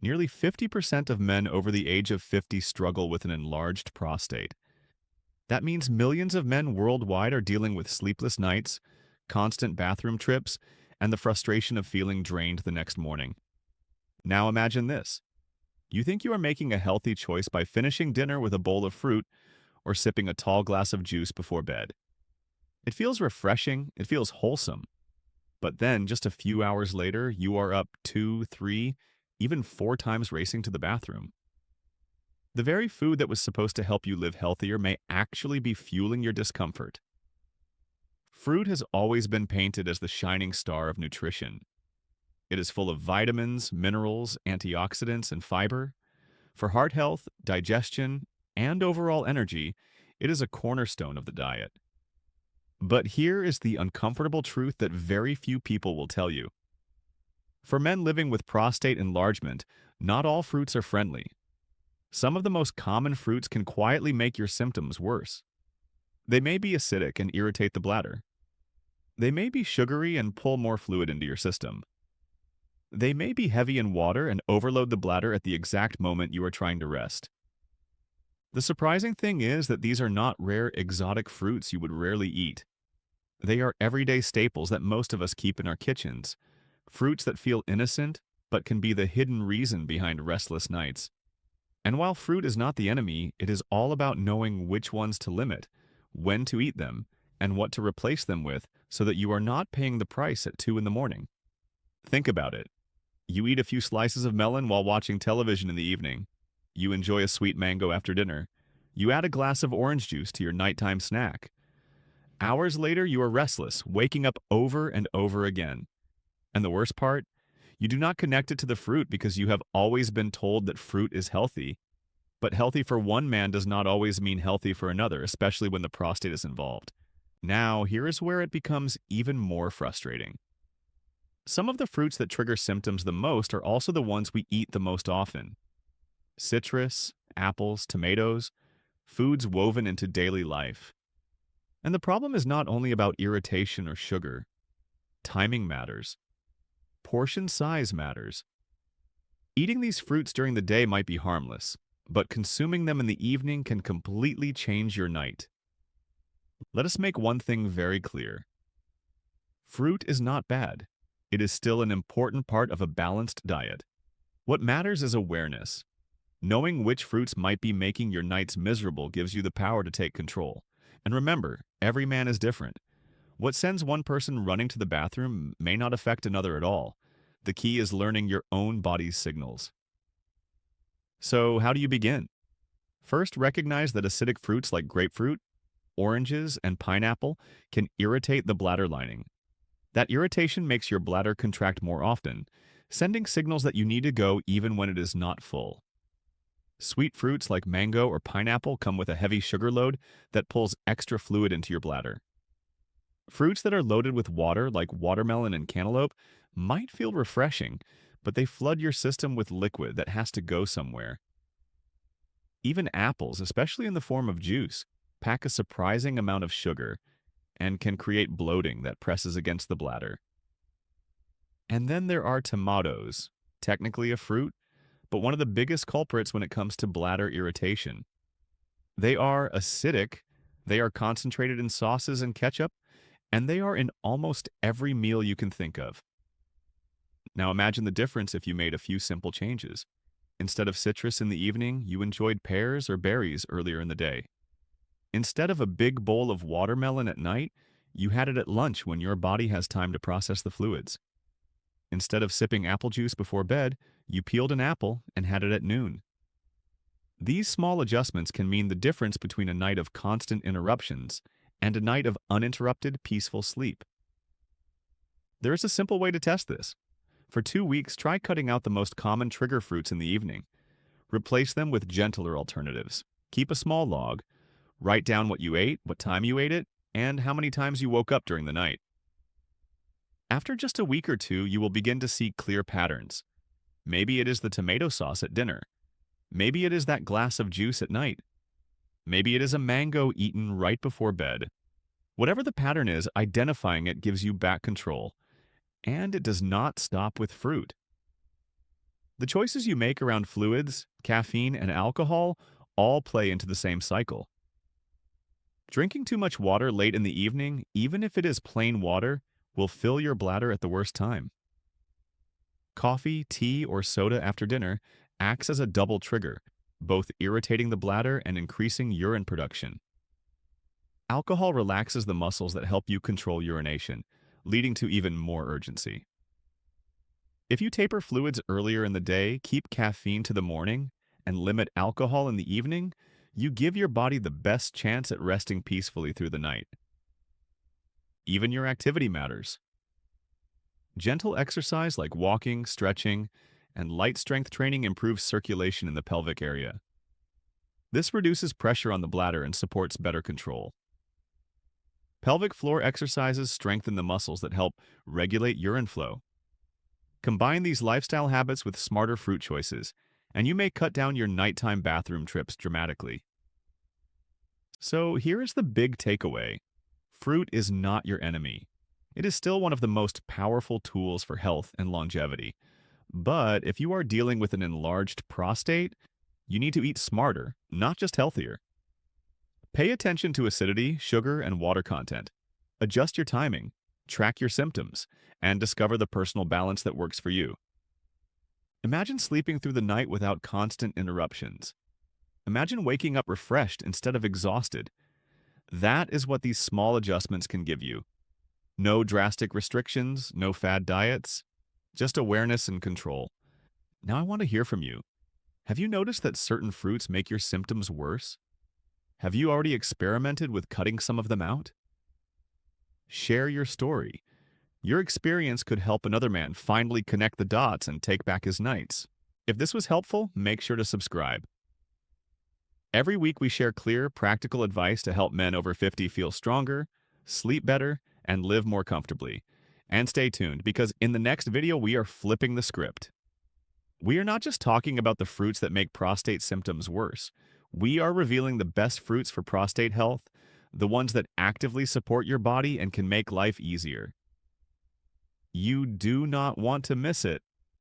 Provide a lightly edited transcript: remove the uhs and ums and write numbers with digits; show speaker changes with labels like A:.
A: Nearly 50% of men over the age of 50 struggle with an enlarged prostate. That means millions of men worldwide are dealing with sleepless nights, constant bathroom trips, and the frustration of feeling drained the next morning. Now imagine this. You think you are making a healthy choice by finishing dinner with a bowl of fruit or sipping a tall glass of juice before bed. It feels refreshing, it feels wholesome. But then, just a few hours later, you are up 2, 3, even 4 times racing to the bathroom. The very food that was supposed to help you live healthier may actually be fueling your discomfort. Fruit has always been painted as the shining star of nutrition. It is full of vitamins, minerals, antioxidants, and fiber. For heart health, digestion, and overall energy, it is a cornerstone of the diet. But here is the uncomfortable truth that very few people will tell you. For men living with prostate enlargement, not all fruits are friendly. Some of the most common fruits can quietly make your symptoms worse. They may be acidic and irritate the bladder. They may be sugary and pull more fluid into your system. They may be heavy in water and overload the bladder at the exact moment you are trying to rest. The surprising thing is that these are not rare exotic fruits you would rarely eat. They are everyday staples that most of us keep in our kitchens, fruits that feel innocent but can be the hidden reason behind restless nights. And while fruit is not the enemy, it is all about knowing which ones to limit, when to eat them, and what to replace them with so that you are not paying the price at 2 in the morning. Think about it. You eat a few slices of melon while watching television in the evening. You enjoy a sweet mango after dinner. You add a glass of orange juice to your nighttime snack. Hours later, you are restless, waking up over and over again. And the worst part? You do not connect it to the fruit because you have always been told that fruit is healthy. But healthy for one man does not always mean healthy for another, especially when the prostate is involved. Now, here is where it becomes even more frustrating. Some of the fruits that trigger symptoms the most are also the ones we eat the most often. Citrus, apples, tomatoes, foods woven into daily life. And the problem is not only about irritation or sugar. Timing matters. Portion size matters. Eating these fruits during the day might be harmless, but consuming them in the evening can completely change your night. Let us make one thing very clear. Fruit is not bad. It is still an important part of a balanced diet. What matters is awareness. Knowing which fruits might be making your nights miserable gives you the power to take control. And remember, every man is different. What sends one person running to the bathroom may not affect another at all. The key is learning your own body's signals. So, how do you begin? First, recognize that acidic fruits like grapefruit, oranges, and pineapple can irritate the bladder lining. That irritation makes your bladder contract more often, sending signals that you need to go even when it is not full. Sweet fruits like mango or pineapple come with a heavy sugar load that pulls extra fluid into your bladder. Fruits that are loaded with water, like watermelon and cantaloupe, might feel refreshing, but they flood your system with liquid that has to go somewhere. Even apples, especially in the form of juice, pack a surprising amount of sugar and can create bloating that presses against the bladder. And then there are tomatoes, technically a fruit, but one of the biggest culprits when it comes to bladder irritation. They are acidic, they are concentrated in sauces and ketchup, and they are in almost every meal you can think of. Now imagine the difference if you made a few simple changes. Instead of citrus in the evening, you enjoyed pears or berries earlier in the day. Instead of a big bowl of watermelon at night, you had it at lunch when your body has time to process the fluids. Instead of sipping apple juice before bed, you peeled an apple and had it at noon. These small adjustments can mean the difference between a night of constant interruptions and a night of uninterrupted, peaceful sleep. There is a simple way to test this. For 2 weeks, try cutting out the most common trigger fruits in the evening. Replace them with gentler alternatives. Keep a small log. Write down what you ate, what time you ate it, and how many times you woke up during the night. After just a week or two, you will begin to see clear patterns. Maybe it is the tomato sauce at dinner. Maybe it is that glass of juice at night. Maybe it is a mango eaten right before bed. Whatever the pattern is, identifying it gives you back control. And it does not stop with fruit. The choices you make around fluids, caffeine, and alcohol all play into the same cycle. Drinking too much water late in the evening, even if it is plain water, will fill your bladder at the worst time. Coffee, tea, or soda after dinner acts as a double trigger, both irritating the bladder and increasing urine production. Alcohol relaxes the muscles that help you control urination, leading to even more urgency. If you taper fluids earlier in the day, keep caffeine to the morning, and limit alcohol in the evening, you give your body the best chance at resting peacefully through the night. Even your activity matters. Gentle exercise like walking, stretching, and light strength training improves circulation in the pelvic area. This reduces pressure on the bladder and supports better control. Pelvic floor exercises strengthen the muscles that help regulate urine flow. Combine these lifestyle habits with smarter fruit choices, and you may cut down your nighttime bathroom trips dramatically. So here is the big takeaway. Fruit is not your enemy. It is still one of the most powerful tools for health and longevity. But if you are dealing with an enlarged prostate, you need to eat smarter, not just healthier. Pay attention to acidity, sugar, and water content. Adjust your timing, track your symptoms, and discover the personal balance that works for you. Imagine sleeping through the night without constant interruptions. Imagine waking up refreshed instead of exhausted. That is what these small adjustments can give you. No drastic restrictions, no fad diets, just awareness and control. Now I want to hear from you. Have you noticed that certain fruits make your symptoms worse? Have you already experimented with cutting some of them out? Share your story. Your experience could help another man finally connect the dots and take back his nights. If this was helpful, make sure to subscribe. Every week we share clear, practical advice to help men over 50 feel stronger, sleep better, and live more comfortably. And stay tuned, because in the next video we are flipping the script. We are not just talking about the fruits that make prostate symptoms worse. We are revealing the best fruits for prostate health, the ones that actively support your body and can make life easier. You do not want to miss it.